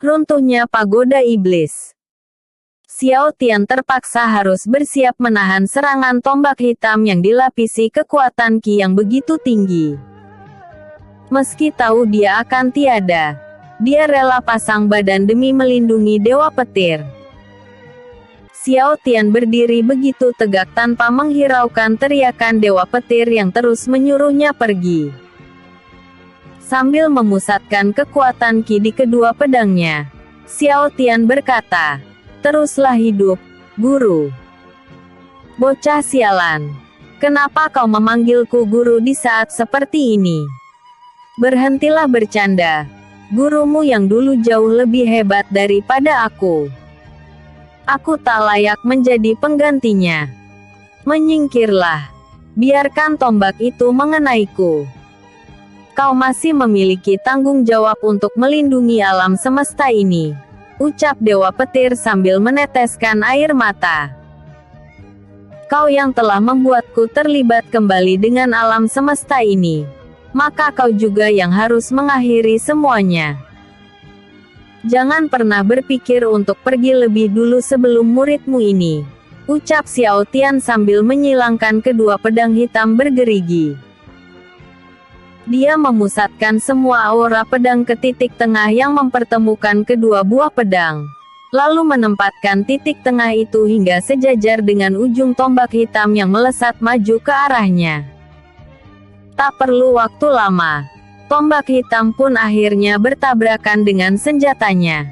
Runtuhnya pagoda iblis. Xiao Tian terpaksa harus bersiap menahan serangan tombak hitam yang dilapisi kekuatan ki yang begitu tinggi. Meski tahu dia akan tiada, dia rela pasang badan demi melindungi Dewa Petir. Xiao Tian berdiri begitu tegak tanpa menghiraukan teriakan Dewa Petir yang terus menyuruhnya pergi. Sambil memusatkan kekuatan ki di kedua pedangnya, Xiao Tian berkata, "Teruslah hidup, guru." "Bocah sialan, kenapa kau memanggilku guru di saat seperti ini? Berhentilah bercanda. Gurumu yang dulu jauh lebih hebat daripada aku. Aku tak layak menjadi penggantinya. Menyingkirlah. Biarkan tombak itu mengenaiku. Kau masih memiliki tanggung jawab untuk melindungi alam semesta ini," ucap Dewa Petir sambil meneteskan air mata. "Kau yang telah membuatku terlibat kembali dengan alam semesta ini, maka kau juga yang harus mengakhiri semuanya. Jangan pernah berpikir untuk pergi lebih dulu sebelum muridmu ini," ucap Xiao Tian sambil menyilangkan kedua pedang hitam bergerigi. Dia memusatkan semua aura pedang ke titik tengah yang mempertemukan kedua buah pedang, lalu menempatkan titik tengah itu hingga sejajar dengan ujung tombak hitam yang melesat maju ke arahnya. Tak perlu waktu lama, tombak hitam pun akhirnya bertabrakan dengan senjatanya.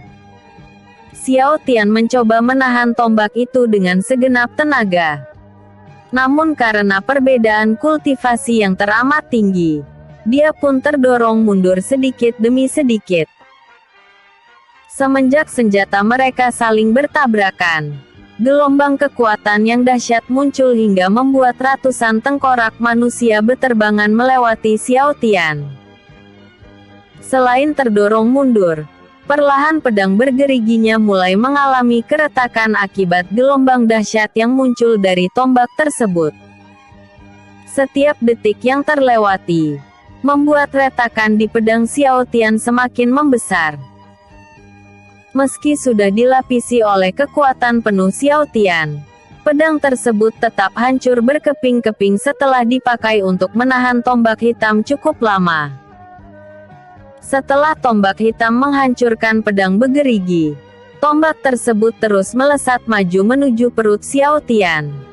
Xiao Tian mencoba menahan tombak itu dengan segenap tenaga. Namun karena perbedaan kultivasi yang teramat tinggi, dia pun terdorong mundur sedikit demi sedikit. Semenjak senjata mereka saling bertabrakan, gelombang kekuatan yang dahsyat muncul hingga membuat ratusan tengkorak manusia beterbangan melewati Xiao Tian. Selain terdorong mundur, perlahan pedang bergeriginya mulai mengalami keretakan akibat gelombang dahsyat yang muncul dari tombak tersebut. Setiap detik yang terlewati membuat retakan di pedang Xiao Tian semakin membesar. Meski sudah dilapisi oleh kekuatan penuh Xiao Tian, pedang tersebut tetap hancur berkeping-keping setelah dipakai untuk menahan tombak hitam cukup lama. Setelah tombak hitam menghancurkan pedang bergerigi, tombak tersebut terus melesat maju menuju perut Xiao Tian.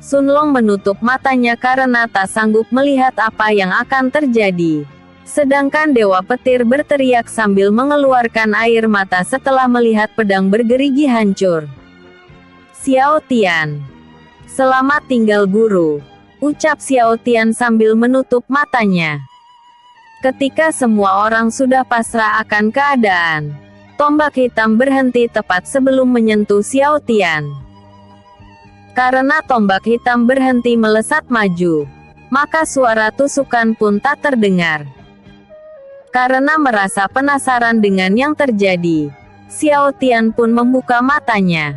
Sun Long menutup matanya karena tak sanggup melihat apa yang akan terjadi. Sedangkan Dewa Petir berteriak sambil mengeluarkan air mata setelah melihat pedang bergerigi hancur. "Xiao Tian, selamat tinggal guru," ucap Xiao Tian sambil menutup matanya. Ketika semua orang sudah pasrah akan keadaan, tombak hitam berhenti tepat sebelum menyentuh Xiao Tian. Karena tombak hitam berhenti melesat maju, maka suara tusukan pun tak terdengar. Karena merasa penasaran dengan yang terjadi, Xiao Tian pun membuka matanya.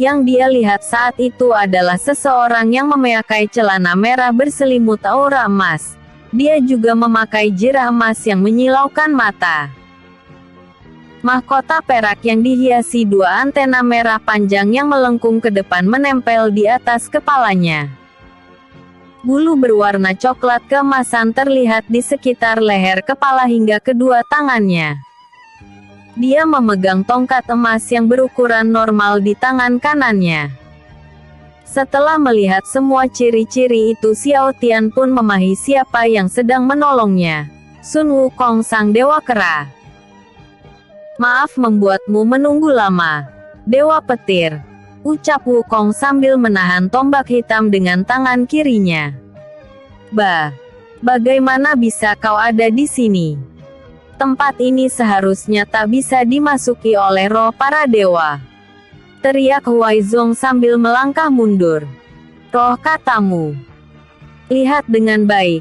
Yang dia lihat saat itu adalah seseorang yang memakai celana merah berselimut aura emas. Dia juga memakai jirah emas yang menyilaukan mata. Mahkota perak yang dihiasi dua antena merah panjang yang melengkung ke depan menempel di atas kepalanya. Bulu berwarna coklat keemasan terlihat di sekitar leher kepala hingga kedua tangannya. Dia memegang tongkat emas yang berukuran normal di tangan kanannya. Setelah melihat semua ciri-ciri itu, Xiao Tian pun memahami siapa yang sedang menolongnya. Sun Wukong, sang Dewa Kera. "Maaf membuatmu menunggu lama, Dewa Petir," ucap Wukong sambil menahan tombak hitam dengan tangan kirinya. Bagaimana bisa kau ada di sini? Tempat ini seharusnya tak bisa dimasuki oleh roh para dewa," teriak Huai Zong sambil melangkah mundur. "Roh katamu? Lihat dengan baik.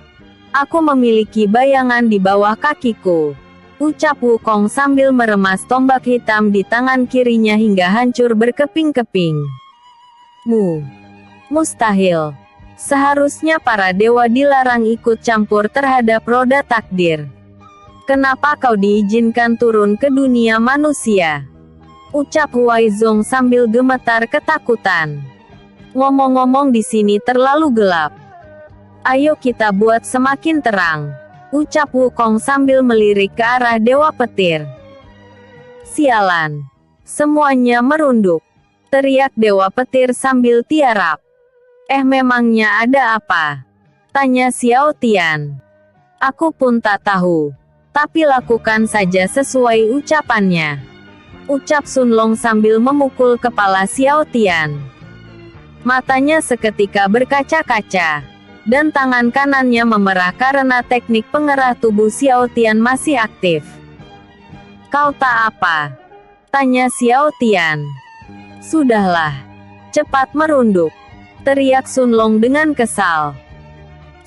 Aku memiliki bayangan di bawah kakiku," ucap Wukong sambil meremas tombak hitam di tangan kirinya hingga hancur berkeping-keping. Mustahil. Seharusnya para dewa dilarang ikut campur terhadap roda takdir. Kenapa kau diizinkan turun ke dunia manusia? Ucap Huaizong sambil gemetar ketakutan. Ngomong-ngomong di sini terlalu gelap. Ayo kita buat semakin terang. Ucap Wukong sambil melirik ke arah Dewa Petir. Sialan. Semuanya merunduk. Teriak Dewa Petir sambil tiarap. Memangnya ada apa? Tanya Xiao Tian. Aku pun tak tahu. Tapi lakukan saja sesuai ucapannya. Ucap Sun Long sambil memukul kepala Xiao Tian. Matanya seketika berkaca-kaca. Dan tangan kanannya memerah karena teknik pengerah tubuh Xiao Tian masih aktif. Kau tak apa? Tanya Xiao Tian. Sudahlah. Cepat merunduk. Teriak Sun Long dengan kesal.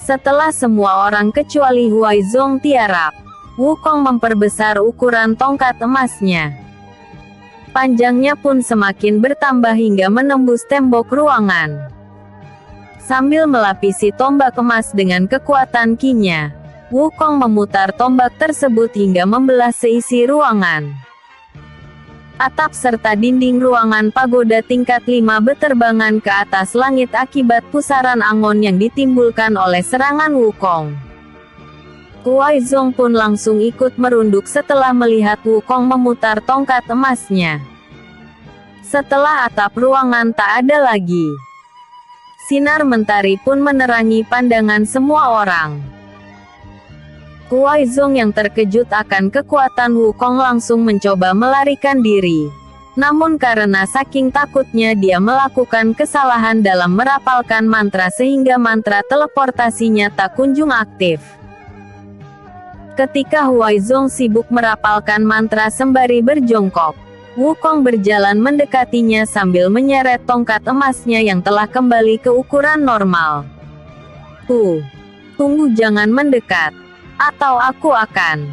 Setelah semua orang kecuali Huaizong tiarap, Wukong memperbesar ukuran tongkat emasnya. Panjangnya pun semakin bertambah hingga menembus tembok ruangan. Sambil melapisi tombak emas dengan kekuatan Qi-nya, Wukong memutar tombak tersebut hingga membelah seisi ruangan. Atap serta dinding ruangan pagoda tingkat 5 beterbangan ke atas langit akibat pusaran angon yang ditimbulkan oleh serangan Wukong. Huaizong pun langsung ikut merunduk setelah melihat Wukong memutar tongkat emasnya. Setelah atap ruangan tak ada lagi, sinar mentari pun menerangi pandangan semua orang. Huaizong yang terkejut akan kekuatan Wukong langsung mencoba melarikan diri. Namun karena saking takutnya dia melakukan kesalahan dalam merapalkan mantra sehingga mantra teleportasinya tak kunjung aktif. Ketika Huaizong sibuk merapalkan mantra sembari berjongkok, Wukong berjalan mendekatinya sambil menyeret tongkat emasnya yang telah kembali ke ukuran normal. Tunggu, jangan mendekat, atau aku akan.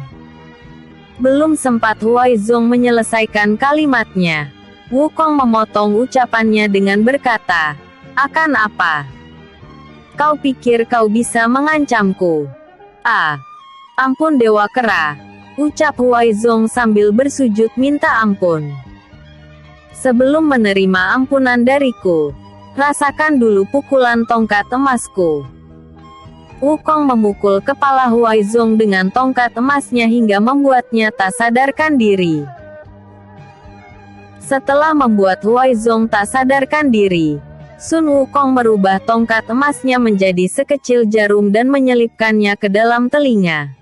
Belum sempat Huaizong menyelesaikan kalimatnya, Wukong memotong ucapannya dengan berkata, "Akan apa? Kau pikir kau bisa mengancamku? Ampun Dewa Kera," ucap Huaizong sambil bersujud minta ampun. "Sebelum menerima ampunan dariku, rasakan dulu pukulan tongkat emasku." Wukong memukul kepala Huaizong dengan tongkat emasnya hingga membuatnya tak sadarkan diri. Setelah membuat Huaizong tak sadarkan diri, Sun Wukong merubah tongkat emasnya menjadi sekecil jarum dan menyelipkannya ke dalam telinga.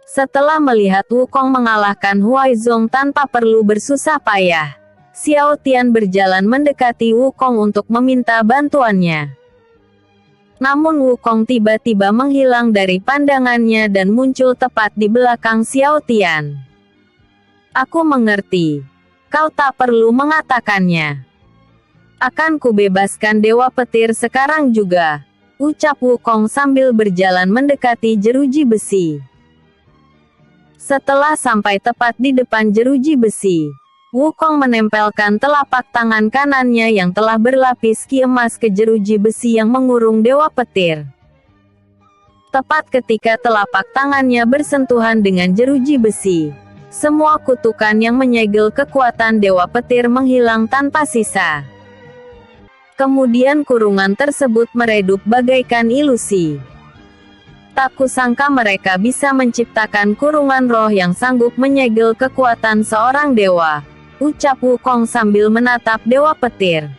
Setelah melihat Wukong mengalahkan Huaizong tanpa perlu bersusah payah, Xiao Tian berjalan mendekati Wukong untuk meminta bantuannya. Namun Wukong tiba-tiba menghilang dari pandangannya dan muncul tepat di belakang Xiao Tian. "Aku mengerti. Kau tak perlu mengatakannya. Akan kubebaskan Dewa Petir sekarang juga," ucap Wukong sambil berjalan mendekati jeruji besi. Setelah sampai tepat di depan jeruji besi, Wukong menempelkan telapak tangan kanannya yang telah berlapis Qi emas ke jeruji besi yang mengurung Dewa Petir. Tepat ketika telapak tangannya bersentuhan dengan jeruji besi, semua kutukan yang menyegel kekuatan Dewa Petir menghilang tanpa sisa. Kemudian kurungan tersebut meredup bagaikan ilusi. Tak kusangka mereka bisa menciptakan kurungan roh yang sanggup menyegel kekuatan seorang dewa, ucap Wukong sambil menatap Dewa Petir.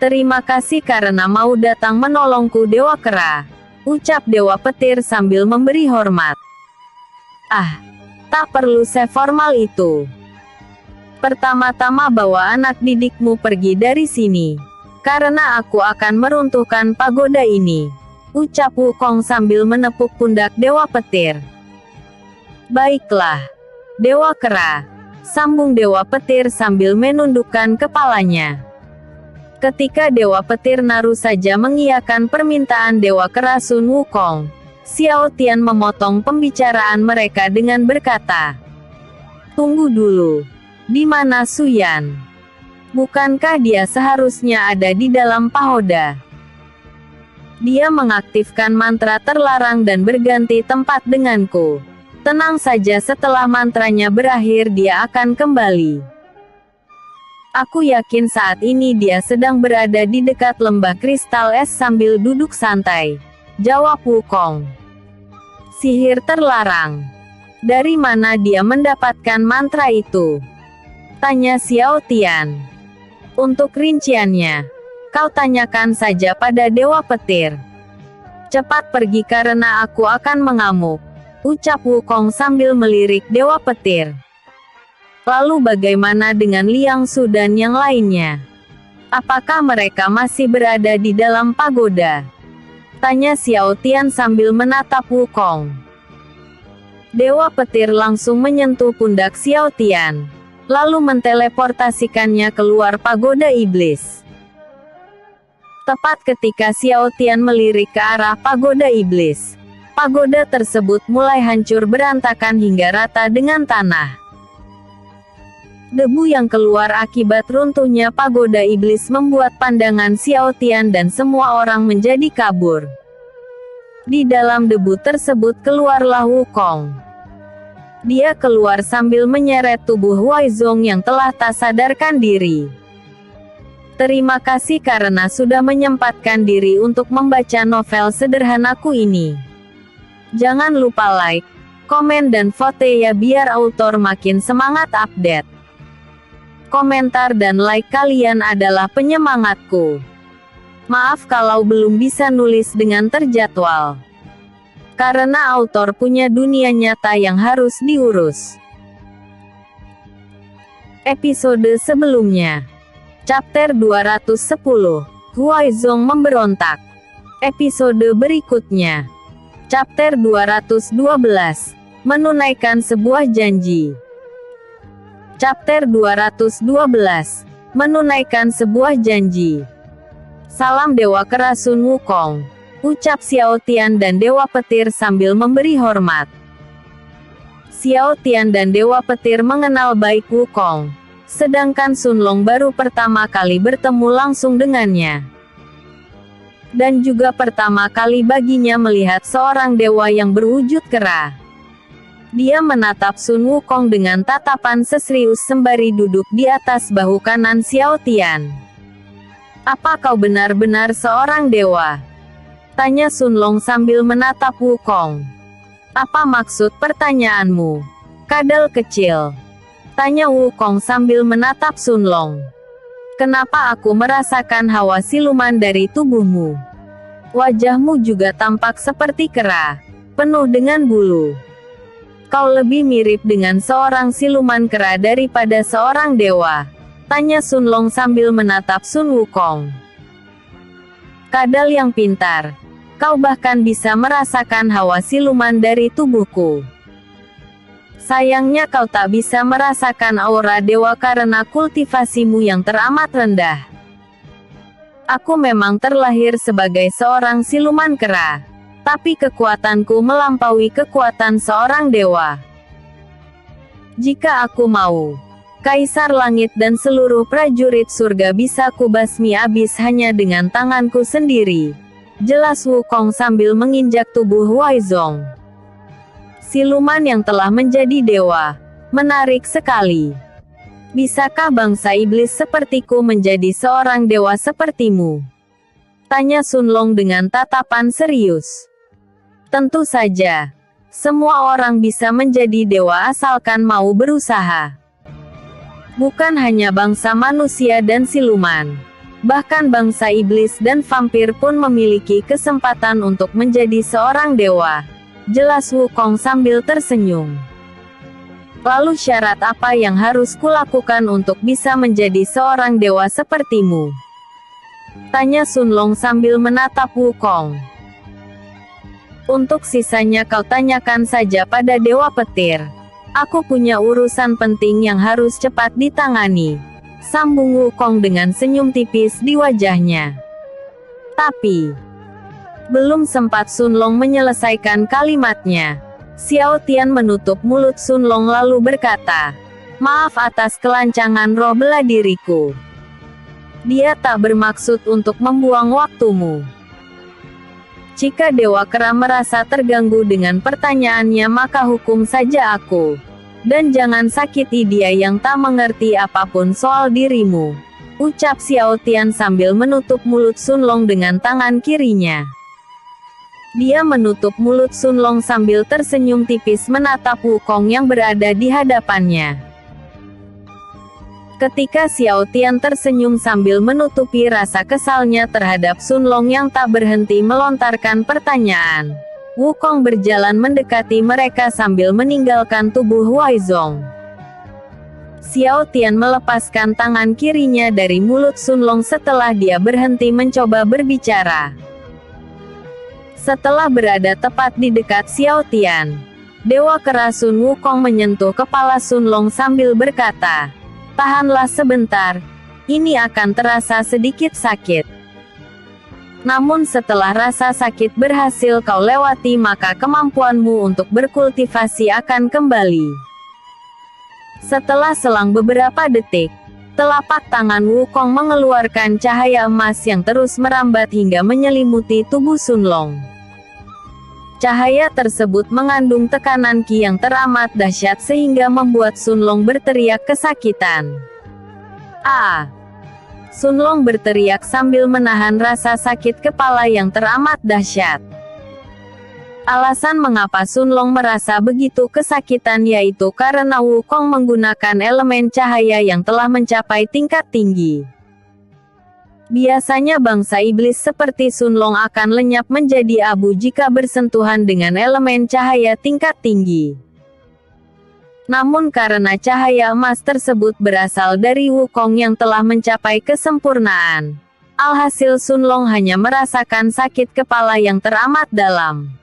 "Terima kasih karena mau datang menolongku Dewa Kera," ucap Dewa Petir sambil memberi hormat. Tak perlu seformal itu. Pertama-tama bawa anak didikmu pergi dari sini, karena aku akan meruntuhkan pagoda ini, ucap Wukong sambil menepuk pundak Dewa Petir. "Baiklah, Dewa Kera," sambung Dewa Petir sambil menundukkan kepalanya. Ketika Dewa Petir naru saja mengiyakan permintaan Dewa Kera Sun Wukong, Xiao Tian memotong pembicaraan mereka dengan berkata, "Tunggu dulu. Di mana Su Yan? Bukankah dia seharusnya ada di dalam pagoda?" Dia mengaktifkan mantra terlarang dan berganti tempat denganku. Tenang saja, setelah mantranya berakhir dia akan kembali. Aku yakin saat ini dia sedang berada di dekat lembah kristal es sambil duduk santai. Jawab Wukong. Sihir terlarang. Dari mana dia mendapatkan mantra itu? Tanya Xiao Tian. Untuk rinciannya, kau tanyakan saja pada Dewa Petir. Cepat pergi karena aku akan mengamuk, ucap Wukong sambil melirik Dewa Petir. Lalu bagaimana dengan Liang Su dan yang lainnya? Apakah mereka masih berada di dalam pagoda? Tanya Xiao Tian sambil menatap Wukong. Dewa Petir langsung menyentuh pundak Xiao Tian, lalu menteleportasikannya keluar pagoda iblis. Tepat ketika Xiao Tian melirik ke arah pagoda iblis, pagoda tersebut mulai hancur berantakan hingga rata dengan tanah. Debu yang keluar akibat runtuhnya pagoda iblis membuat pandangan Xiao Tian dan semua orang menjadi kabur. Di dalam debu tersebut keluarlah Wukong. Dia keluar sambil menyeret tubuh Huaizong yang telah tak sadarkan diri. Terima kasih karena sudah menyempatkan diri untuk membaca novel sederhanaku ini. Jangan lupa like, komen dan vote ya biar autor makin semangat update. Komentar dan like kalian adalah penyemangatku. Maaf kalau belum bisa nulis dengan terjadwal. Karena autor punya dunia nyata yang harus diurus. Episode sebelumnya. Chapter 210. Huaizong memberontak. Episode berikutnya. Chapter 212. Menunaikan sebuah janji. Chapter 212. Menunaikan sebuah janji. Salam Dewa Kerasun Wukong, ucap Xiao Tian dan Dewa Petir sambil memberi hormat. Xiao Tian dan Dewa Petir mengenal baik Wukong, sedangkan Sun Long baru pertama kali bertemu langsung dengannya. Dan juga pertama kali baginya melihat seorang dewa yang berwujud kera. Dia menatap Sun Wukong dengan tatapan seserius sembari duduk di atas bahu kanan Xiao Tian. Apa kau benar-benar seorang dewa? Tanya Sun Long sambil menatap Wukong. Apa maksud pertanyaanmu, kadal kecil? Tanya Wukong sambil menatap Sun Long. Kenapa aku merasakan hawa siluman dari tubuhmu? Wajahmu juga tampak seperti kera, penuh dengan bulu. Kau lebih mirip dengan seorang siluman kera daripada seorang dewa. Tanya Sun Long sambil menatap Sun Wukong. Kadal yang pintar, kau bahkan bisa merasakan hawa siluman dari tubuhku. Sayangnya kau tak bisa merasakan aura dewa karena kultivasimu yang teramat rendah. Aku memang terlahir sebagai seorang siluman kera, tapi kekuatanku melampaui kekuatan seorang dewa. Jika aku mau, Kaisar Langit dan seluruh prajurit surga bisa kubasmi abis hanya dengan tanganku sendiri. Jelas Wukong sambil menginjak tubuh Huaizong. Siluman yang telah menjadi dewa. Menarik sekali. Bisakah bangsa iblis sepertiku menjadi seorang dewa sepertimu? Tanya Sun Long dengan tatapan serius. Tentu saja. Semua orang bisa menjadi dewa asalkan mau berusaha. Bukan hanya bangsa manusia dan siluman. Bahkan bangsa iblis dan vampir pun memiliki kesempatan untuk menjadi seorang dewa. Jelas Wukong sambil tersenyum. Lalu syarat apa yang harus kulakukan untuk bisa menjadi seorang dewa sepertimu? Tanya Sun Long sambil menatap Wukong. Untuk sisanya kau tanyakan saja pada Dewa Petir. Aku punya urusan penting yang harus cepat ditangani. Sambung Wukong dengan senyum tipis di wajahnya. Tapi, belum sempat Sun Long menyelesaikan kalimatnya, Xiao Tian menutup mulut Sun Long lalu berkata, maaf atas kelancangan roh bela diriku. Dia tak bermaksud untuk membuang waktumu. Jika Dewa Kera merasa terganggu dengan pertanyaannya maka hukum saja aku. Dan jangan sakiti dia yang tak mengerti apapun soal dirimu. Ucap Xiao Tian sambil menutup mulut Sun Long dengan tangan kirinya. Dia menutup mulut Sun Long sambil tersenyum tipis menatap Wukong yang berada di hadapannya. Ketika Xiao Tian tersenyum sambil menutupi rasa kesalnya terhadap Sun Long yang tak berhenti melontarkan pertanyaan, Wukong berjalan mendekati mereka sambil meninggalkan tubuh Wai Zong. Xiao Tian melepaskan tangan kirinya dari mulut Sun Long setelah dia berhenti mencoba berbicara. Setelah berada tepat di dekat Xiao Tian, Dewa Kera Sun Wukong menyentuh kepala Sun Long sambil berkata, "Tahanlah sebentar, ini akan terasa sedikit sakit. Namun setelah rasa sakit berhasil kau lewati maka kemampuanmu untuk berkultivasi akan kembali." Setelah selang beberapa detik, telapak tangan Wukong mengeluarkan cahaya emas yang terus merambat hingga menyelimuti tubuh Sun Long. Cahaya tersebut mengandung tekanan Qi yang teramat dahsyat sehingga membuat Sun Long berteriak kesakitan. "Ah!" Sun Long berteriak sambil menahan rasa sakit kepala yang teramat dahsyat. Alasan mengapa Sun Long merasa begitu kesakitan yaitu karena Wukong menggunakan elemen cahaya yang telah mencapai tingkat tinggi. Biasanya bangsa iblis seperti Sun Long akan lenyap menjadi abu jika bersentuhan dengan elemen cahaya tingkat tinggi. Namun karena cahaya emas tersebut berasal dari Wukong yang telah mencapai kesempurnaan, alhasil Sun Long hanya merasakan sakit kepala yang teramat dalam.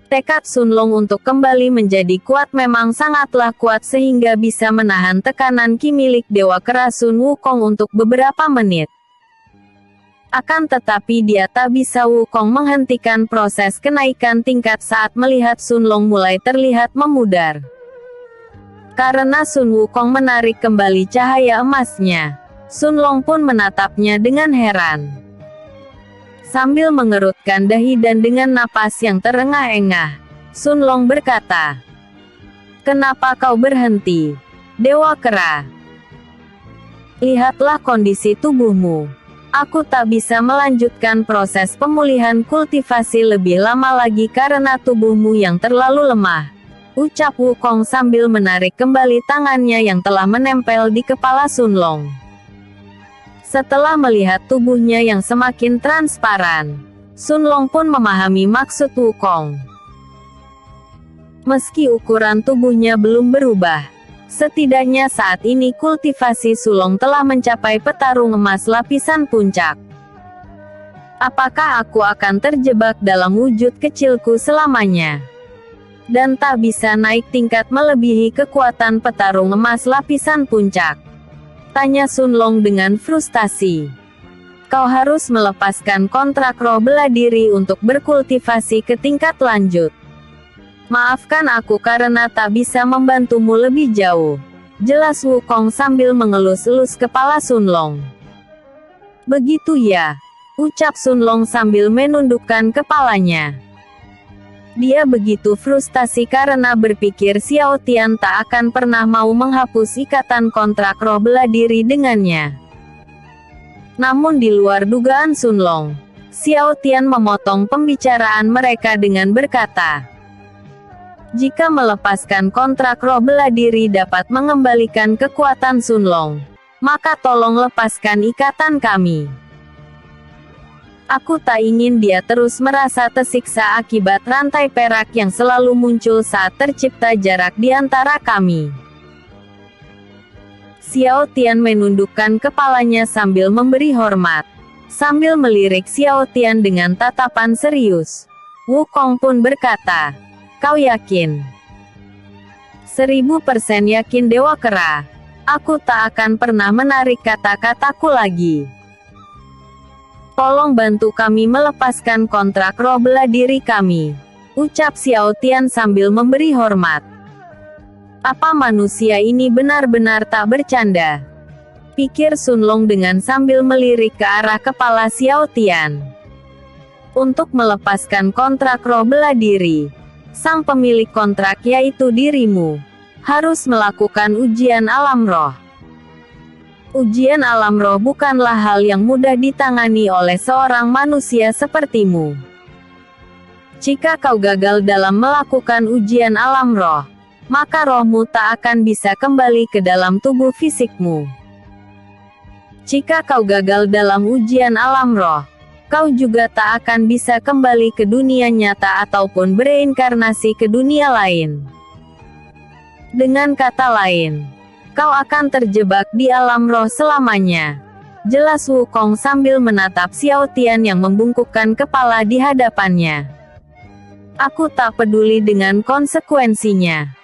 Tekad Sun Long untuk kembali menjadi kuat memang sangatlah kuat sehingga bisa menahan tekanan Qi milik Dewa Kera Sun Wukong untuk beberapa menit. Akan tetapi dia tak bisa Wukong menghentikan proses kenaikan tingkat saat melihat Sun Long mulai terlihat memudar. Karena Sun Wukong menarik kembali cahaya emasnya, Sun Long pun menatapnya dengan heran. Sambil mengerutkan dahi dan dengan napas yang terengah-engah, Sun Long berkata, "Kenapa kau berhenti, Dewa Kera? Lihatlah kondisi tubuhmu. Aku tak bisa melanjutkan proses pemulihan kultivasi lebih lama lagi karena tubuhmu yang terlalu lemah," ucap Wukong sambil menarik kembali tangannya yang telah menempel di kepala Sun Long. Setelah melihat tubuhnya yang semakin transparan, Sun Long pun memahami maksud Wukong. Meski ukuran tubuhnya belum berubah, setidaknya saat ini kultivasi Sulong telah mencapai petarung emas lapisan puncak. Apakah aku akan terjebak dalam wujud kecilku selamanya? Dan tak bisa naik tingkat melebihi kekuatan petarung emas lapisan puncak? Tanya Sun Long dengan frustasi. Kau harus melepaskan kontrak roh bela diri untuk berkultivasi ke tingkat lanjut. Maafkan aku karena tak bisa membantumu lebih jauh, jelas Wukong sambil mengelus-elus kepala Sun Long. Begitu ya, ucap Sun Long sambil menundukkan kepalanya. Dia begitu frustasi karena berpikir Xiao Tian tak akan pernah mau menghapus ikatan kontrak roh bela diri dengannya. Namun di luar dugaan Sun Long, Xiao Tian memotong pembicaraan mereka dengan berkata, "Jika melepaskan kontrak roh bela diri dapat mengembalikan kekuatan Sun Long, maka tolong lepaskan ikatan kami. Aku tak ingin dia terus merasa tersiksa akibat rantai perak yang selalu muncul saat tercipta jarak di antara kami." Xiao Tian menundukkan kepalanya sambil memberi hormat. Sambil melirik Xiao Tian dengan tatapan serius, Wukong pun berkata, "Kau yakin?" 1000% yakin Dewa Kera. Aku tak akan pernah menarik kata-kataku lagi. Tolong bantu kami melepaskan kontrak roh bela diri kami, ucap Xiao Tian sambil memberi hormat. Apa manusia ini benar-benar tak bercanda? Pikir Sun Long dengan sambil melirik ke arah kepala Xiao Tian. untuk melepaskan kontrak roh bela diri. Sang pemilik kontrak, yaitu dirimu, harus melakukan ujian alam roh. Ujian alam roh bukanlah hal yang mudah ditangani oleh seorang manusia sepertimu. Jika kau gagal dalam melakukan ujian alam roh, maka rohmu tak akan bisa kembali ke dalam tubuh fisikmu. Jika kau gagal dalam ujian alam roh, kau juga tak akan bisa kembali ke dunia nyata ataupun bereinkarnasi ke dunia lain. Dengan kata lain, kau akan terjebak di alam roh selamanya. Jelas Wukong sambil menatap Xiao Tian yang membungkukkan kepala di hadapannya. Aku tak peduli dengan konsekuensinya.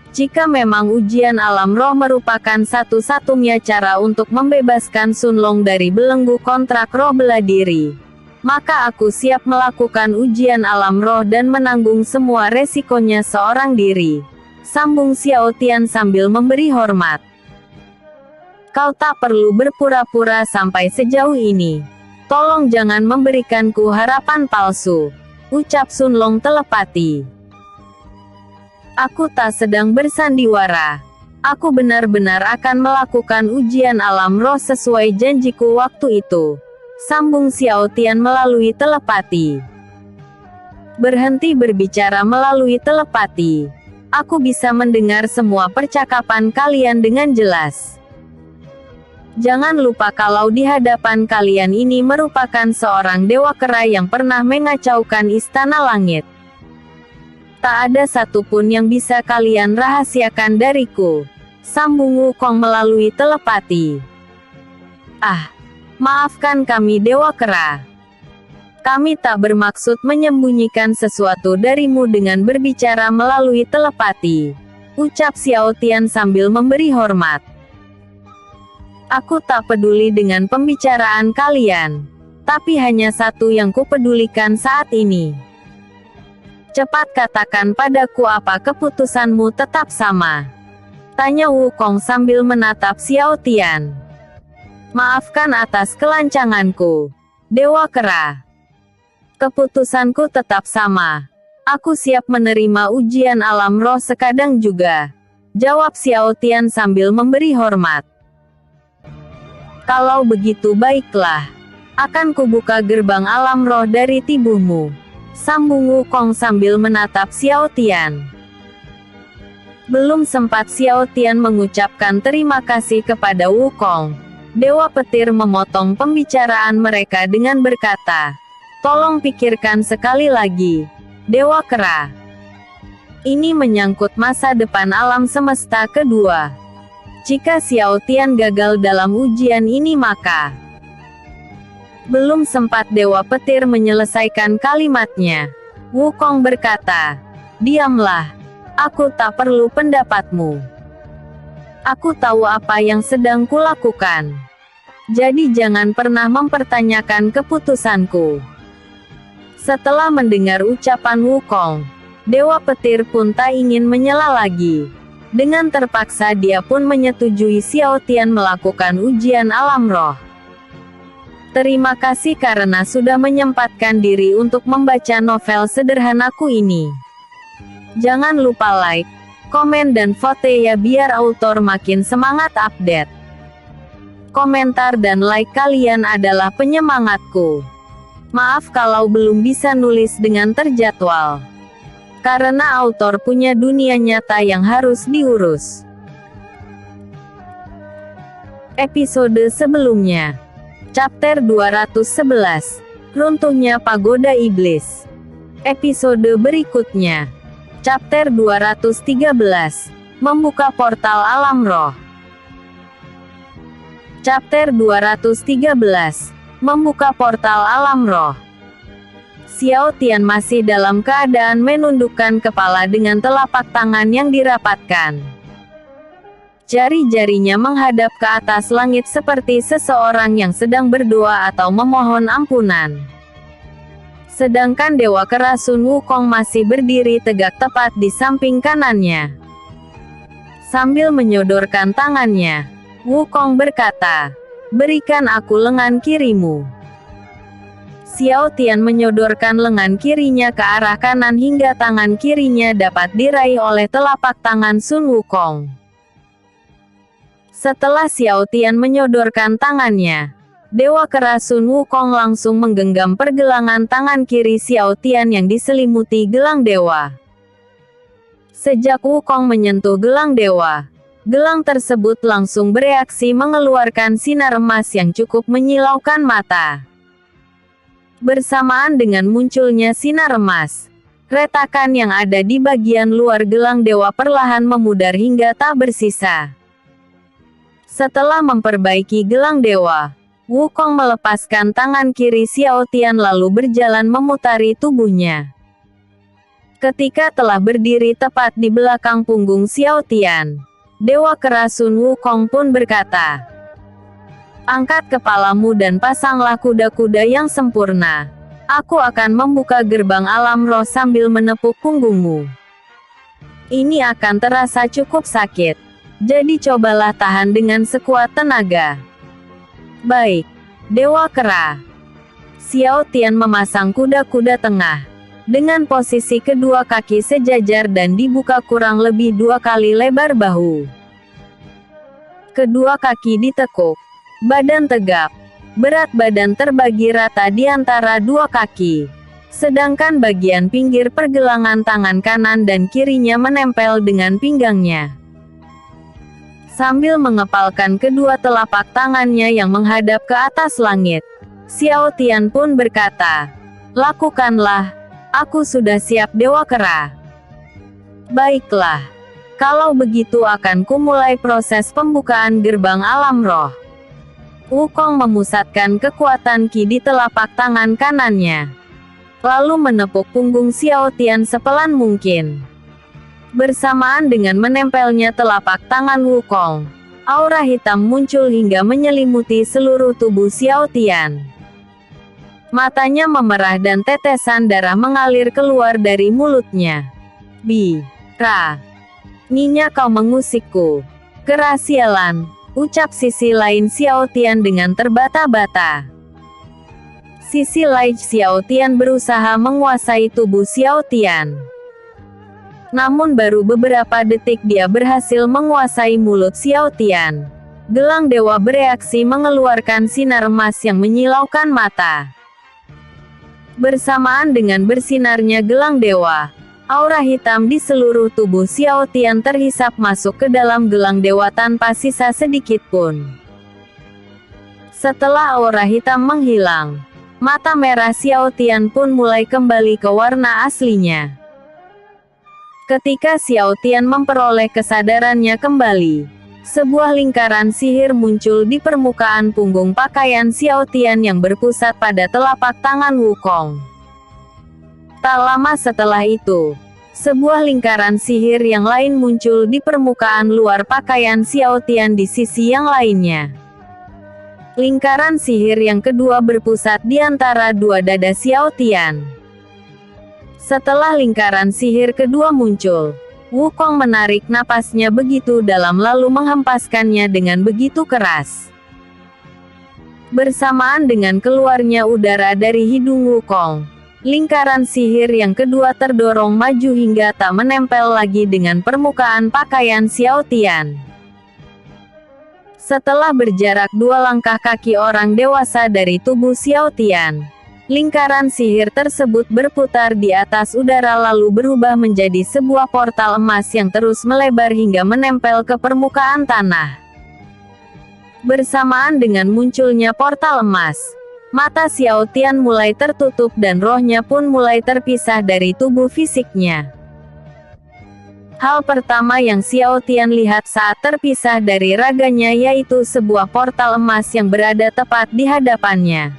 Jika memang ujian alam roh merupakan satu-satunya cara untuk membebaskan Sun Long dari belenggu kontrak roh bela diri, maka aku siap melakukan ujian alam roh dan menanggung semua resikonya seorang diri, sambung Xiao Tian sambil memberi hormat. Kau tak perlu berpura-pura sampai sejauh ini. Tolong jangan memberikanku harapan palsu, ucap Sun Long telepati. Aku tak sedang bersandiwara. Aku benar-benar akan melakukan ujian alam roh sesuai janjiku waktu itu, sambung Xiao Tian melalui telepati. Berhenti berbicara melalui telepati. Aku bisa mendengar semua percakapan kalian dengan jelas. Jangan lupa kalau di hadapan kalian ini merupakan seorang dewa kera yang pernah mengacaukan istana langit. Tak ada satupun yang bisa kalian rahasiakan dariku, sambung Wukong melalui telepati. Ah, maafkan kami Dewa Kera. Kami tak bermaksud menyembunyikan sesuatu darimu dengan berbicara melalui telepati, ucap Xiao Tian sambil memberi hormat. Aku tak peduli dengan pembicaraan kalian, tapi hanya satu yang kupedulikan saat ini. Cepat katakan padaku apa keputusanmu tetap sama, tanya Wukong sambil menatap Xiao Tian. Maafkan atas kelancanganku, Dewa Kera. Keputusanku tetap sama. Aku siap menerima ujian alam roh sekadang juga, jawab Xiao Tian sambil memberi hormat. Kalau begitu baiklah, akan kubuka gerbang alam roh dari tubuhmu, sambung Wukong sambil menatap Xiao Tian. Belum sempat Xiao Tian mengucapkan terima kasih kepada Wukong, Dewa Petir memotong pembicaraan mereka dengan berkata, tolong pikirkan sekali lagi, Dewa Kera. Ini menyangkut masa depan alam semesta kedua. Jika Xiao Tian gagal dalam ujian ini maka... Belum sempat Dewa Petir menyelesaikan kalimatnya, Wukong berkata, diamlah, aku tak perlu pendapatmu. Aku tahu apa yang sedang kulakukan. Jadi jangan pernah mempertanyakan keputusanku. Setelah mendengar ucapan Wukong, Dewa Petir pun tak ingin menyela lagi. Dengan terpaksa dia pun menyetujui Xiao Tian melakukan ujian alam roh. Terima kasih karena sudah menyempatkan diri untuk membaca novel sederhanaku ini. Jangan lupa like, komen dan vote ya biar autor makin semangat update. Komentar dan like kalian adalah penyemangatku. Maaf kalau belum bisa nulis dengan terjadwal. Karena autor punya dunia nyata yang harus diurus. Episode sebelumnya. Chapter 211. Runtuhnya Pagoda Iblis. Episode berikutnya. Chapter 213. Membuka portal alam roh. Chapter 213. Membuka portal alam roh. Xiao Tian masih dalam keadaan menundukkan kepala dengan telapak tangan yang dirapatkan. Jari-jarinya menghadap ke atas langit seperti seseorang yang sedang berdoa atau memohon ampunan. Sedangkan Dewa Kera Sun Wukong masih berdiri tegak tepat di samping kanannya. Sambil menyodorkan tangannya, Wukong berkata, berikan aku lengan kirimu. Xiao Tian menyodorkan lengan kirinya ke arah kanan hingga tangan kirinya dapat diraih oleh telapak tangan Sun Wukong. Setelah Xiao Tian menyodorkan tangannya, Dewa Kera Sun Wukong langsung menggenggam pergelangan tangan kiri Xiao Tian yang diselimuti gelang dewa. Sejak Wukong menyentuh gelang dewa, gelang tersebut langsung bereaksi mengeluarkan sinar emas yang cukup menyilaukan mata. Bersamaan dengan munculnya sinar emas, retakan yang ada di bagian luar gelang dewa perlahan memudar hingga tak bersisa. Setelah memperbaiki gelang dewa, Wukong melepaskan tangan kiri Xiao Tian lalu berjalan memutari tubuhnya. Ketika telah berdiri tepat di belakang punggung Xiao Tian, Dewa Kera Sun Wukong pun berkata, "Angkat kepalamu dan pasanglah kuda-kuda yang sempurna. Aku akan membuka gerbang alam roh sambil menepuk punggungmu. Ini akan terasa cukup sakit. Jadi cobalah tahan dengan sekuat tenaga." "Baik, Dewa Kera." Xiao Tian memasang kuda-kuda tengah, dengan posisi kedua kaki sejajar dan dibuka kurang lebih 2 kali lebar bahu. Kedua kaki ditekuk. Badan tegap. Berat badan terbagi rata di antara 2 kaki. Sedangkan bagian pinggir pergelangan tangan kanan dan kirinya menempel dengan pinggangnya. Sambil mengepalkan kedua telapak tangannya yang menghadap ke atas langit, Xiao Tian pun berkata, "Lakukanlah, aku sudah siap Dewa Kera." "Baiklah. Kalau begitu akan kumulai proses pembukaan gerbang alam roh." Wukong memusatkan kekuatan Qi di telapak tangan kanannya, lalu menepuk punggung Xiao Tian sepelan mungkin. Bersamaan dengan menempelnya telapak tangan Wukong, aura hitam muncul hingga menyelimuti seluruh tubuh Xiao Tian. Matanya memerah dan tetesan darah mengalir keluar dari mulutnya. "Bira, Nyinya kau mengusikku. Kera sialan," ucap sisi lain Xiao Tian dengan terbata-bata. Sisi lain Xiao Tian berusaha menguasai tubuh Xiao Tian. Namun baru beberapa detik dia berhasil menguasai mulut Xiao Tian. Gelang dewa bereaksi mengeluarkan sinar emas yang menyilaukan mata. Bersamaan dengan bersinarnya gelang dewa, aura hitam di seluruh tubuh Xiao Tian terhisap masuk ke dalam gelang dewa tanpa sisa sedikit pun. Setelah aura hitam menghilang, mata merah Xiao Tian pun mulai kembali ke warna aslinya. Ketika Xiao Tian memperoleh kesadarannya kembali, sebuah lingkaran sihir muncul di permukaan punggung pakaian Xiao Tian yang berpusat pada telapak tangan Wukong. Tak lama setelah itu, sebuah lingkaran sihir yang lain muncul di permukaan luar pakaian Xiao Tian di sisi yang lainnya. Lingkaran sihir yang kedua berpusat di antara dua dada Xiao Tian. Setelah lingkaran sihir kedua muncul, Wukong menarik napasnya begitu dalam lalu menghempaskannya dengan begitu keras. Bersamaan dengan keluarnya udara dari hidung Wukong, lingkaran sihir yang kedua terdorong maju hingga tak menempel lagi dengan permukaan pakaian Xiao Tian. Setelah berjarak 2 langkah kaki orang dewasa dari tubuh Xiao Tian, lingkaran sihir tersebut berputar di atas udara lalu berubah menjadi sebuah portal emas yang terus melebar hingga menempel ke permukaan tanah. Bersamaan dengan munculnya portal emas, mata Xiao Tian mulai tertutup dan rohnya pun mulai terpisah dari tubuh fisiknya. Hal pertama yang Xiao Tian lihat saat terpisah dari raganya yaitu sebuah portal emas yang berada tepat di hadapannya.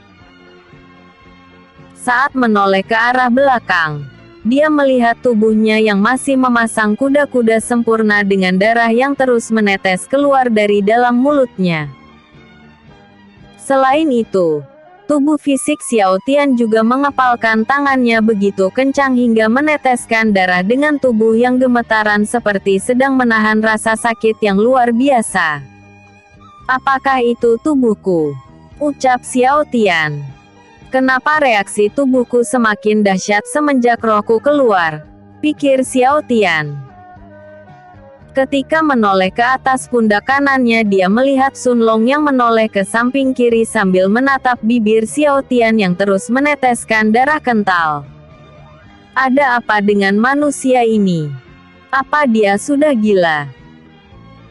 Saat menoleh ke arah belakang, dia melihat tubuhnya yang masih memasang kuda-kuda sempurna dengan darah yang terus menetes keluar dari dalam mulutnya. Selain itu, tubuh fisik Xiao Tian juga mengepalkan tangannya begitu kencang hingga meneteskan darah dengan tubuh yang gemetaran seperti sedang menahan rasa sakit yang luar biasa. "Apakah itu tubuhku?" ucap Xiao Tian. Kenapa reaksi tubuhku semakin dahsyat semenjak rohku keluar? Pikir Xiao Tian. Ketika menoleh ke atas pundak kanannya, dia melihat Sun Long yang menoleh ke samping kiri sambil menatap bibir Xiao Tian yang terus meneteskan darah kental. Ada apa dengan manusia ini? Apa dia sudah gila?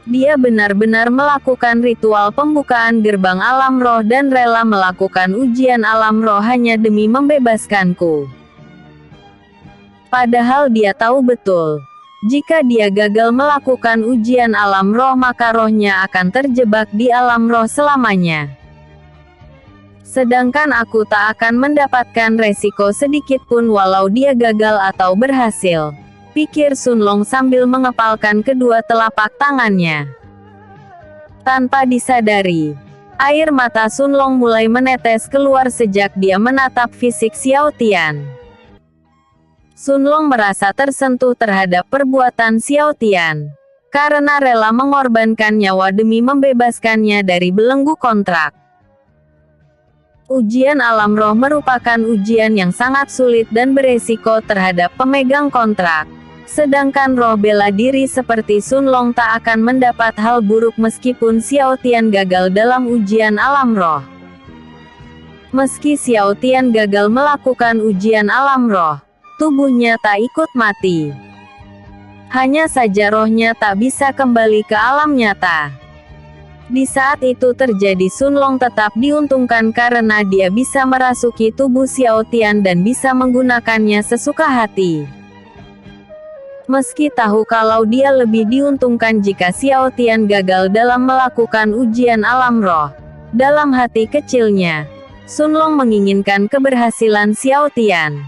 Dia benar-benar melakukan ritual pembukaan gerbang alam roh dan rela melakukan ujian alam roh hanya demi membebaskanku. Padahal dia tahu betul, jika dia gagal melakukan ujian alam roh maka rohnya akan terjebak di alam roh selamanya. Sedangkan aku tak akan mendapatkan resiko sedikit pun walau dia gagal atau berhasil, pikir Sun Long sambil mengepalkan kedua telapak tangannya. Tanpa disadari, air mata Sun Long mulai menetes keluar sejak dia menatap fisik Xiao Tian. Sun Long merasa tersentuh terhadap perbuatan Xiao Tian, karena rela mengorbankan nyawa demi membebaskannya dari belenggu kontrak. Ujian alam roh merupakan ujian yang sangat sulit dan beresiko terhadap pemegang kontrak. Sedangkan roh bela diri seperti Sun Long tak akan mendapat hal buruk meskipun Xiao Tian gagal dalam ujian alam roh. Meski Xiao Tian gagal melakukan ujian alam roh, tubuhnya tak ikut mati. Hanya saja rohnya tak bisa kembali ke alam nyata. Di saat itu terjadi, Sun Long tetap diuntungkan karena dia bisa merasuki tubuh Xiao Tian dan bisa menggunakannya sesuka hati. Meski tahu kalau dia lebih diuntungkan jika Xiao Tian gagal dalam melakukan ujian alam roh, dalam hati kecilnya, Sun Long menginginkan keberhasilan Xiao Tian.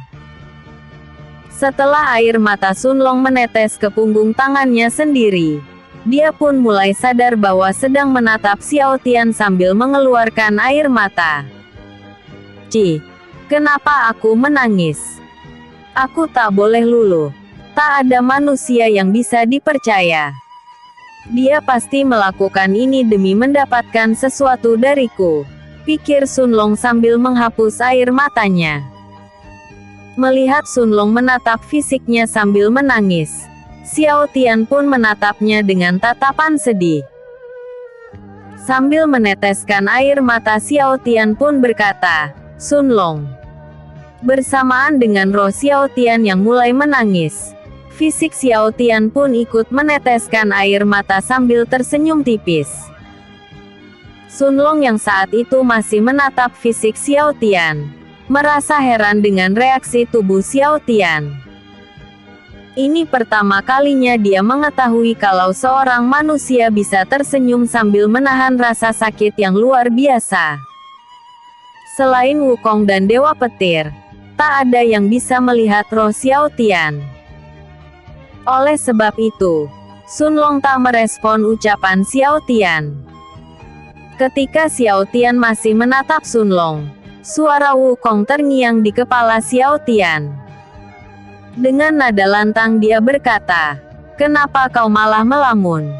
Setelah air mata Sun Long menetes ke punggung tangannya sendiri, dia pun mulai sadar bahwa sedang menatap Xiao Tian sambil mengeluarkan air mata. Kenapa aku menangis? Aku tak boleh luluh. Tak ada manusia yang bisa dipercaya. Dia pasti melakukan ini demi mendapatkan sesuatu dariku, pikir Sun Long sambil menghapus air matanya. Melihat Sun Long menatap fisiknya sambil menangis, Xiao Tian pun menatapnya dengan tatapan sedih. Sambil meneteskan air mata, Xiao Tian pun berkata, "Sun Long." Bersamaan dengan roh Xiao Tian yang mulai menangis, fisik Xiao Tian pun ikut meneteskan air mata sambil tersenyum tipis. Sun Long yang saat itu masih menatap fisik Xiao Tian, merasa heran dengan reaksi tubuh Xiao Tian. Ini pertama kalinya dia mengetahui kalau seorang manusia bisa tersenyum sambil menahan rasa sakit yang luar biasa. Selain Wukong dan Dewa Petir, tak ada yang bisa melihat roh Xiao Tian. Oleh sebab itu, Sun Long tak merespon ucapan Xiao Tian. Ketika Xiao Tian masih menatap Sun Long, suara Wukong terngiang di kepala Xiao Tian. Dengan nada lantang dia berkata, "Kenapa kau malah melamun?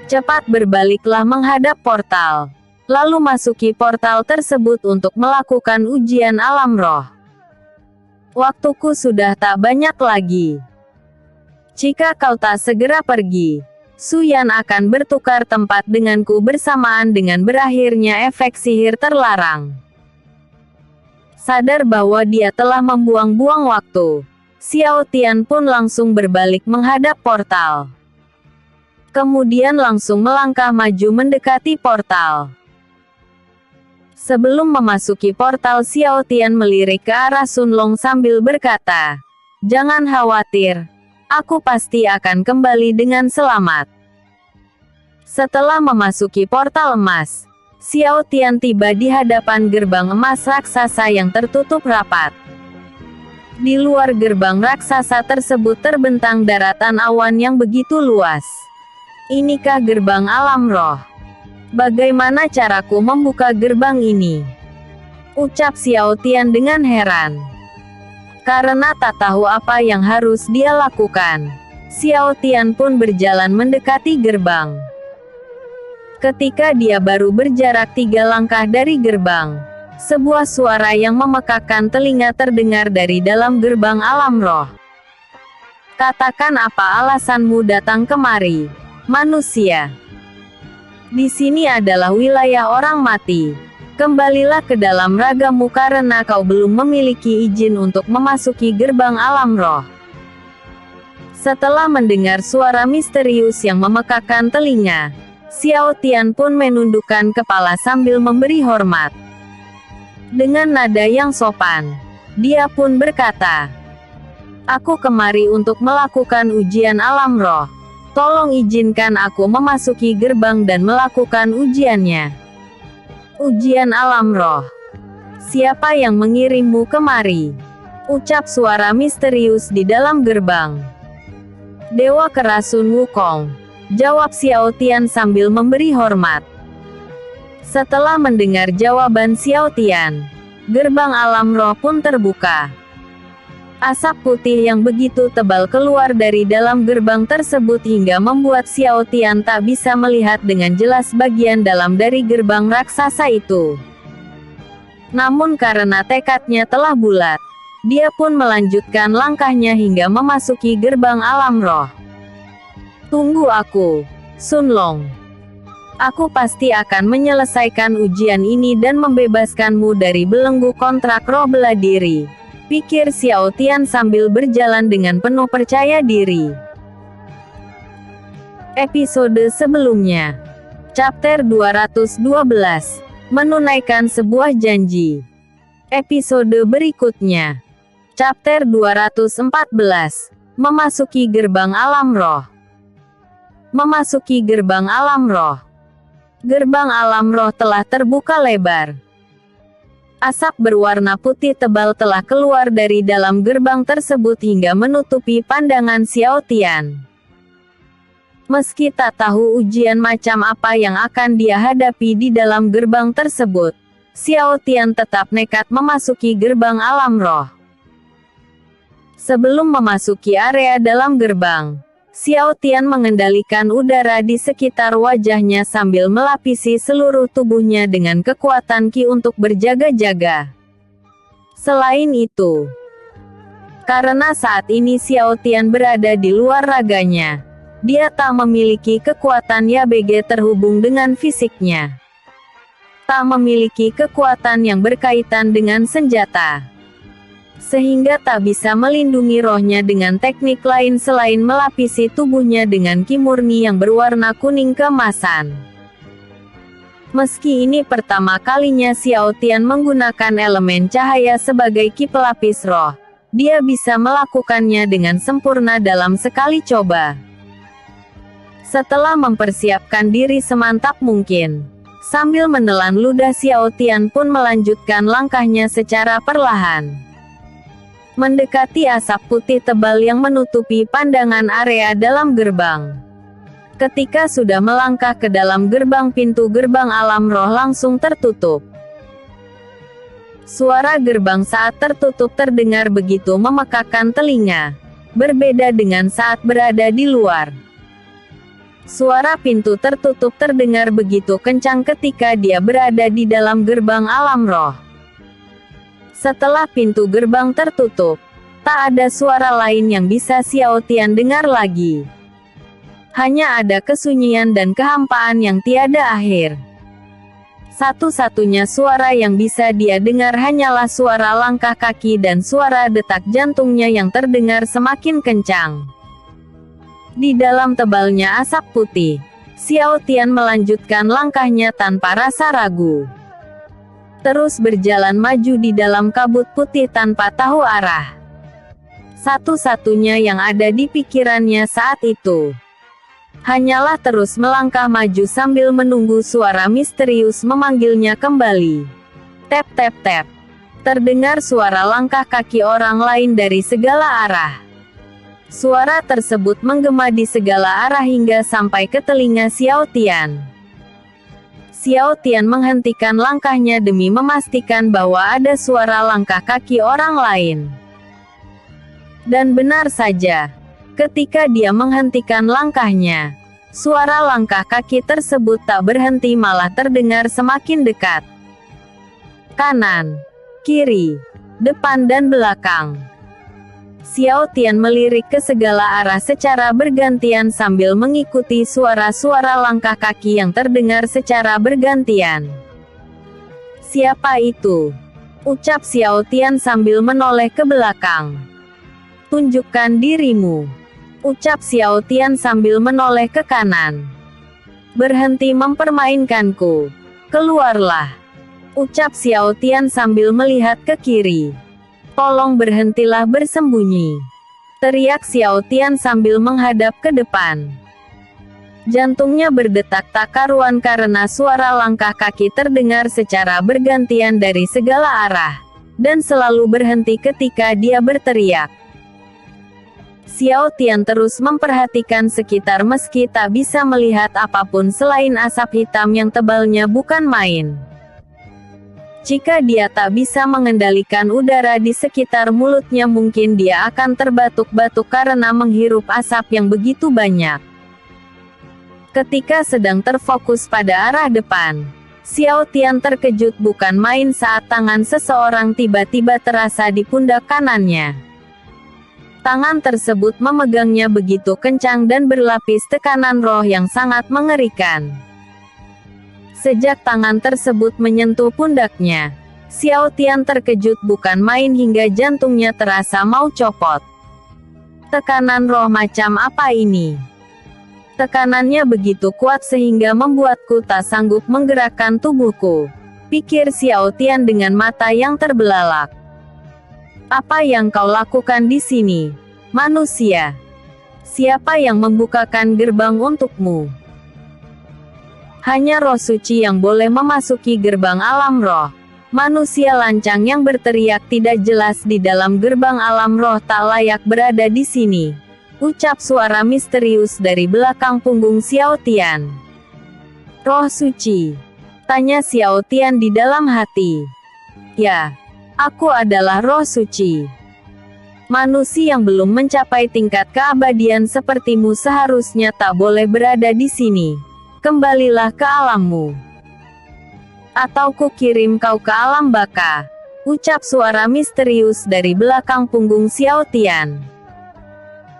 Cepat berbaliklah menghadap portal, lalu masuki portal tersebut untuk melakukan ujian alam roh. Waktuku sudah tak banyak lagi. Jika kau tak segera pergi, Su Yan akan bertukar tempat denganku bersamaan dengan berakhirnya efek sihir terlarang." Sadar bahwa dia telah membuang-buang waktu, Xiao Tian pun langsung berbalik menghadap portal. Kemudian langsung melangkah maju mendekati portal. Sebelum memasuki portal, Xiao Tian melirik ke arah Sun Long sambil berkata, "Jangan khawatir, aku pasti akan kembali dengan selamat." Setelah memasuki portal emas, Xiao Tian tiba di hadapan gerbang emas raksasa yang tertutup rapat. Di luar gerbang raksasa tersebut terbentang daratan awan yang begitu luas. Inikah gerbang alam roh? Bagaimana caraku membuka gerbang ini? Ucap Xiao Tian dengan heran. Karena tak tahu apa yang harus dia lakukan, Xiao Tian pun berjalan mendekati gerbang. Ketika dia baru berjarak 3 langkah dari gerbang, Sebuah suara yang memekakkan telinga terdengar dari dalam gerbang alam roh. Katakan apa alasanmu datang kemari, manusia? Di sini adalah wilayah orang mati. Kembalilah ke dalam ragamu karena kau belum memiliki izin untuk memasuki gerbang alam roh. Setelah mendengar suara misterius yang memekakkan telinga, Xiao Tian pun menundukkan kepala sambil memberi hormat. Dengan nada yang sopan, dia pun berkata, "Aku kemari untuk melakukan ujian alam roh. Tolong izinkan aku memasuki gerbang dan melakukan ujiannya." "Ujian alam roh? Siapa yang mengirimmu kemari?" ucap suara misterius di dalam gerbang. "Dewa Kerasun Wukong," jawab Xiao Tian sambil memberi hormat. Setelah mendengar jawaban Xiao Tian, gerbang alam roh pun terbuka. Asap putih yang begitu tebal keluar dari dalam gerbang tersebut hingga membuat Xiao Tian tak bisa melihat dengan jelas bagian dalam dari gerbang raksasa itu. Namun karena tekadnya telah bulat, dia pun melanjutkan langkahnya hingga memasuki gerbang alam roh. "Tunggu aku, Sun Long. Aku pasti akan menyelesaikan ujian ini dan membebaskanmu dari belenggu kontrak roh bela diri," pikir Xiao Tian sambil berjalan dengan penuh percaya diri. Episode sebelumnya, Chapter 212, menunaikan sebuah janji. Episode berikutnya, Chapter 214, memasuki gerbang alam roh. Memasuki gerbang alam roh. Gerbang alam roh telah terbuka lebar. Asap berwarna putih tebal telah keluar dari dalam gerbang tersebut hingga menutupi pandangan Xiao Tian. Meski tak tahu ujian macam apa yang akan dia hadapi di dalam gerbang tersebut, Xiao Tian tetap nekat memasuki gerbang alam roh. Sebelum memasuki area dalam gerbang, Xiao Tian mengendalikan udara di sekitar wajahnya sambil melapisi seluruh tubuhnya dengan kekuatan Qi untuk berjaga-jaga. Selain itu, karena saat ini Xiao Tian berada di luar raganya, dia tak memiliki kekuatan YBG terhubung dengan fisiknya. Tak memiliki kekuatan yang berkaitan dengan senjata, sehingga tak bisa melindungi rohnya dengan teknik lain selain melapisi tubuhnya dengan Qi murni yang berwarna kuning keemasan. Meski ini pertama kalinya Xiao Tian menggunakan elemen cahaya sebagai Qi pelapis roh, dia bisa melakukannya dengan sempurna dalam sekali coba. Setelah mempersiapkan diri semantap mungkin, sambil menelan ludah, Xiao Tian pun melanjutkan langkahnya secara perlahan, mendekati asap putih tebal yang menutupi pandangan area dalam gerbang. Ketika sudah melangkah ke dalam gerbang, pintu gerbang alam roh langsung tertutup. Suara gerbang saat tertutup terdengar begitu memekakkan telinga, berbeda dengan saat berada di luar. Suara pintu tertutup terdengar begitu kencang ketika dia berada di dalam gerbang alam roh. Setelah pintu gerbang tertutup, tak ada suara lain yang bisa Xiao Tian dengar lagi. Hanya ada kesunyian dan kehampaan yang tiada akhir. Satu-satunya suara yang bisa dia dengar hanyalah suara langkah kaki dan suara detak jantungnya yang terdengar semakin kencang. Di dalam tebalnya asap putih, Xiao Tian melanjutkan langkahnya tanpa rasa ragu. Terus berjalan maju di dalam kabut putih tanpa tahu arah. Satu-satunya yang ada di pikirannya saat itu hanyalah terus melangkah maju sambil menunggu suara misterius memanggilnya kembali. Tap tap tap. Terdengar suara langkah kaki orang lain dari segala arah. Suara tersebut menggema di segala arah hingga sampai ke telinga Xiao Tian. Xiao Tian menghentikan langkahnya demi memastikan bahwa ada suara langkah kaki orang lain. Dan benar saja, ketika dia menghentikan langkahnya, suara langkah kaki tersebut tak berhenti malah terdengar semakin dekat. kanan, kiri, depan dan belakang. Xiao Tian melirik ke segala arah secara bergantian sambil mengikuti suara-suara langkah kaki yang terdengar secara bergantian. "Siapa itu?" ucap Xiao Tian sambil menoleh ke belakang. "Tunjukkan dirimu," ucap Xiao Tian sambil menoleh ke kanan. "Berhenti mempermainkanku. Keluarlah," ucap Xiao Tian sambil melihat ke kiri. "Tolong berhentilah bersembunyi," teriak Xiao Tian sambil menghadap ke depan. Jantungnya berdetak tak karuan karena suara langkah kaki terdengar secara bergantian dari segala arah, dan selalu berhenti ketika dia berteriak. Xiao Tian terus memperhatikan sekitar meski tak bisa melihat apapun selain asap hitam yang tebalnya bukan main. Jika dia tak bisa mengendalikan udara di sekitar mulutnya, mungkin dia akan terbatuk-batuk karena menghirup asap yang begitu banyak. Ketika sedang terfokus pada arah depan, Xiao Tian terkejut bukan main saat tangan seseorang tiba-tiba terasa di pundak kanannya. Tangan tersebut memegangnya begitu kencang dan berlapis tekanan roh yang sangat mengerikan. Sejak tangan tersebut menyentuh pundaknya, Xiao Tian terkejut bukan main hingga jantungnya terasa mau copot. Tekanan roh macam apa ini? Tekanannya begitu kuat sehingga membuatku tak sanggup menggerakkan tubuhku, pikir Xiao Tian dengan mata yang terbelalak. "Apa yang kau lakukan di sini, manusia? Siapa yang membukakan gerbang untukmu?" "Hanya roh suci yang boleh memasuki gerbang alam roh." Manusia lancang yang berteriak tidak jelas di dalam gerbang alam roh tak layak berada di sini, ucap suara misterius dari belakang punggung Xiao Tian. "Roh suci?" tanya Xiao Tian di dalam hati. "Ya, aku adalah roh suci. Manusia yang belum mencapai tingkat keabadian sepertimu seharusnya tak boleh berada di sini. Kembalilah ke alammu. Atau ku kirim kau ke alam baka," ucap suara misterius dari belakang punggung Xiao Tian.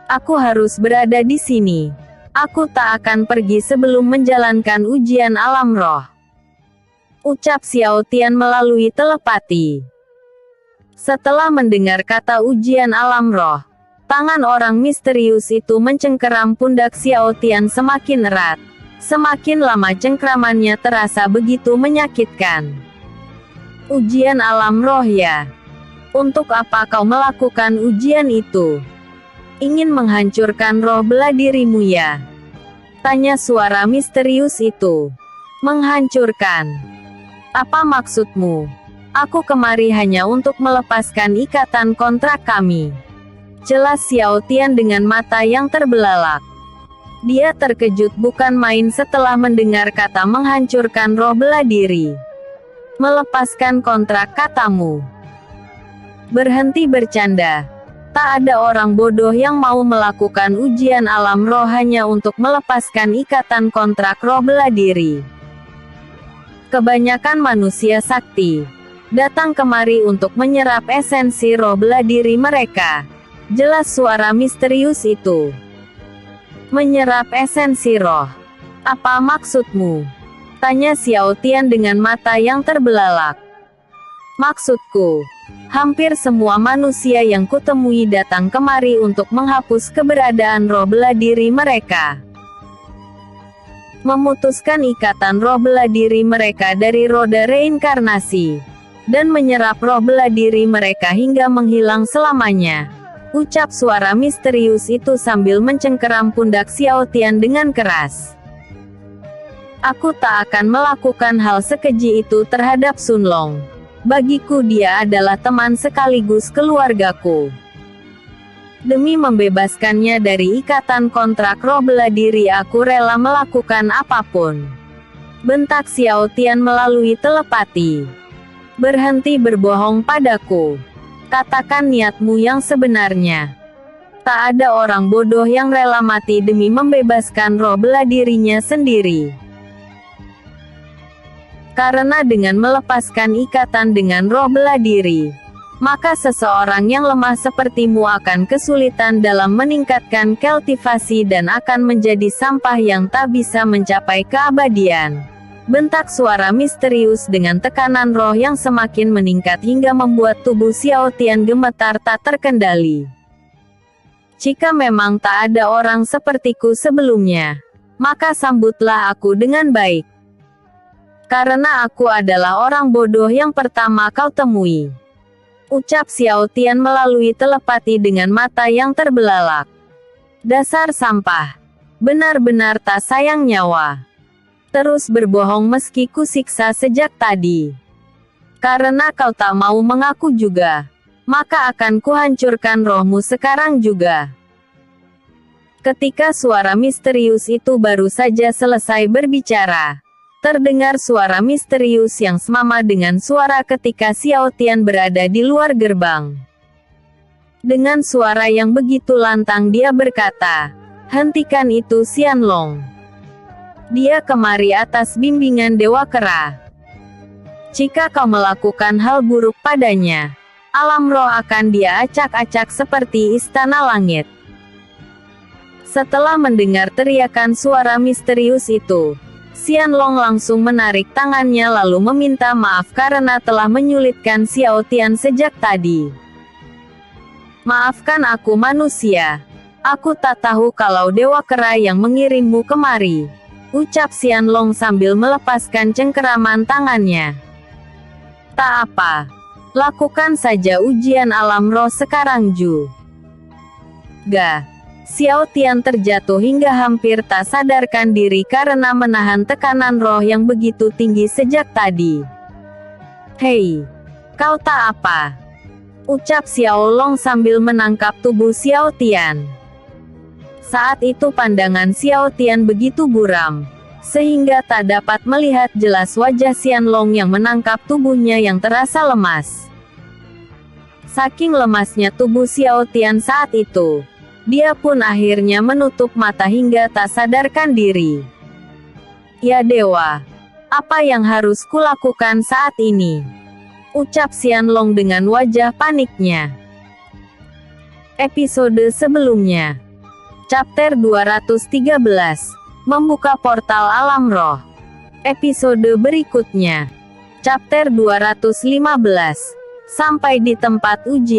"Aku harus berada di sini. Aku tak akan pergi sebelum menjalankan ujian alam roh," ucap Xiao Tian melalui telepati. Setelah mendengar kata ujian alam roh, tangan orang misterius itu mencengkeram pundak Xiao Tian semakin erat. Semakin lama cengkramannya terasa begitu menyakitkan. "Ujian alam roh ya? Untuk apa kau melakukan ujian itu? Ingin menghancurkan roh bela dirimu ya?" tanya suara misterius itu. "Menghancurkan? Apa maksudmu? Aku kemari hanya untuk melepaskan ikatan kontrak kami," jelas Xiao Tian dengan mata yang terbelalak. Dia terkejut bukan main setelah mendengar kata menghancurkan roh bela diri. "Melepaskan kontrak katamu? Berhenti bercanda. Tak ada orang bodoh yang mau melakukan ujian alam roh hanya untuk melepaskan ikatan kontrak roh bela diri. Kebanyakan manusia sakti datang kemari untuk menyerap esensi roh bela diri mereka," jelas suara misterius itu. "Menyerap esensi roh? Apa maksudmu?" tanya Xiao Tian dengan mata yang terbelalak. "Maksudku, hampir semua manusia yang kutemui datang kemari untuk menghapus keberadaan roh bela diri mereka. Memutuskan ikatan roh bela diri mereka dari roda reinkarnasi, dan menyerap roh bela diri mereka hingga menghilang selamanya," ucap suara misterius itu sambil mencengkeram pundak Xiao Tian dengan keras. "Aku tak akan melakukan hal sekeji itu terhadap Sun Long. Bagiku dia adalah teman sekaligus keluargaku. Demi membebaskannya dari ikatan kontrak roh bela diri aku rela melakukan apapun," bentak Xiao Tian melalui telepati. "Berhenti berbohong padaku. Katakan niatmu yang sebenarnya. Tak ada orang bodoh yang rela mati demi membebaskan roh bela dirinya sendiri." Karena dengan melepaskan ikatan dengan roh bela diri, maka seseorang yang lemah sepertimu akan kesulitan dalam meningkatkan kultivasi dan akan menjadi sampah yang tak bisa mencapai keabadian. Bentak suara misterius dengan tekanan roh yang semakin meningkat hingga membuat tubuh Xiao Tian gemetar tak terkendali. Jika memang tak ada orang sepertiku sebelumnya, maka sambutlah aku dengan baik. Karena aku adalah orang bodoh yang pertama kau temui. Ucap Xiao Tian melalui telepati dengan mata yang terbelalak. Dasar sampah. Benar-benar tak sayang nyawa. Terus berbohong meski kusiksa sejak tadi. Karena kau tak mau mengaku juga, maka akan kuhancurkan rohmu sekarang juga. Ketika suara misterius itu baru saja selesai berbicara, terdengar suara misterius yang sama dengan suara ketika Xiao Tian berada di luar gerbang. Dengan suara yang begitu lantang dia berkata, "Hentikan itu Xianlong. Dia kemari atas bimbingan Dewa Kera. Jika kau melakukan hal buruk padanya, alam roh akan dia acak-acak seperti istana langit." Setelah mendengar teriakan suara misterius itu, Xianlong langsung menarik tangannya lalu meminta maaf karena telah menyulitkan Xiao Tian sejak tadi. "Maafkan aku manusia. Aku tak tahu kalau Dewa Kera yang mengirimmu kemari," ucap Xianlong sambil melepaskan cengkeraman tangannya. "Tak apa. Lakukan saja ujian alam roh sekarang Ju." Gah. Xiao Tian terjatuh hingga hampir tak sadarkan diri karena menahan tekanan roh yang begitu tinggi sejak tadi. "Hei, kau tak apa?" ucap Xiaolong sambil menangkap tubuh Xiao Tian. Saat itu pandangan Xiao Tian begitu buram, sehingga tak dapat melihat jelas wajah Xianlong yang menangkap tubuhnya yang terasa lemas. Saking lemasnya tubuh Xiao Tian saat itu, dia pun akhirnya menutup mata hingga tak sadarkan diri. "Ya Dewa, apa yang harus kulakukan saat ini?" ucap Xianlong dengan wajah paniknya. Episode sebelumnya. Chapter 213. Membuka portal alam roh. Episode berikutnya. Chapter 215. Sampai di tempat ujian.